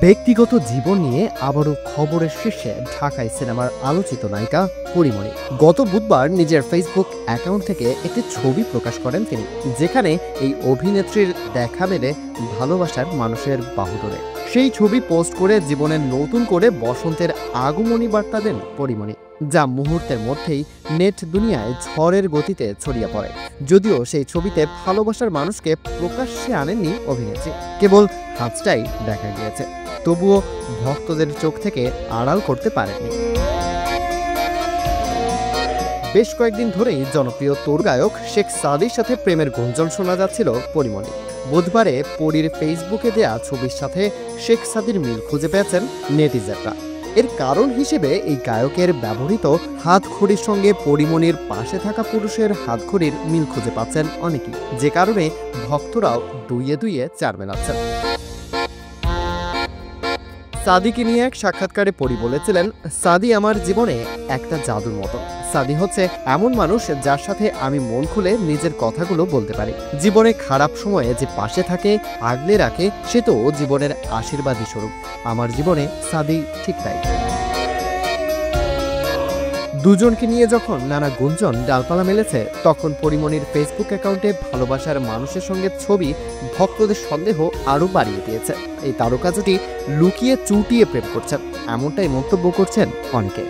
ব্যক্তিগত জীবন নিয়ে আবারও খবরের শীর্ষে ঢাকায় সিনেমার আলোচিত নায়িকা পরীমণি। গত বুধবার নিজের ফেসবুক অ্যাকাউন্ট থেকে একটি ছবি প্রকাশ করেন তিনি, যেখানে এই অভিনেত্রীর দেখা মেলে ভালোবাসার মানুষের বাহুডোরে। সেই ছবি পোস্ট করে জীবনের নতুন করে বসন্তের আগমনী বার্তা দেন পরীমণি, যা মুহূর্তের মধ্যেই নেট দুনিয়ায় ঝড়ের গতিতে ছড়িয়ে পড়ে। যদিও সেই ছবিতে ভালোবাসার মানুষকে প্রকাশ্যে আনেননি অভিনেত্রী, কেবল হাতটাই দেখা গিয়েছে, তবুও ভক্তদের চোখ থেকে আড়াল করতে পারেননি। বেশ কয়েকদিন ধরেই জনপ্রিয় তরুণ গায়ক শেখ সাদির সাথে প্রেমের গুঞ্জন শোনা যাচ্ছিল পরীমণি। বুধবারে পরীর ফেসবুকে দেয়া ছবির সাথে শেখ সাদির মিল খুঁজে পেয়েছেন নেটিজেনরা। এর কারণ হিসেবে এই গায়কের ব্যবহৃত হাতঘড়ির সঙ্গে পরীমণির পাশে থাকা পুরুষের হাতঘড়ির মিল খুঁজে পাচ্ছেন অনেকেই, যে কারণে ভক্তরাও দুইয়ে দুইয়ে চার মেলাচ্ছেন। সাদিকে নিয়ে এক সাক্ষাৎকারে পরী বলেছিলেন, সাদি আমার জীবনে একটা জাদুর মতো। সাদি হচ্ছে এমন মানুষ যার সাথে আমি মন খুলে নিজের কথাগুলো বলতে পারি। জীবনে খারাপ সময়ে যে পাশে থাকে, আগলে রাখে, সে তো জীবনের আশীর্বাদী স্বরূপ। আমার জীবনে সাদি ঠিক তাই। দুজনকে নিয়ে যখন নানা গুঞ্জন ডালপালা মেলেছে, তখন পরীমণির ফেসবুক অ্যাকাউন্টে ভালোবাসার মানুষের সঙ্গে ছবি ভক্তদের সন্দেহ আরও বাড়িয়ে দিয়েছে। এই তারকা জুটি লুকিয়ে চুটিয়ে প্রেম করছেন, এমনটাই মন্তব্য করছেন অনেকে।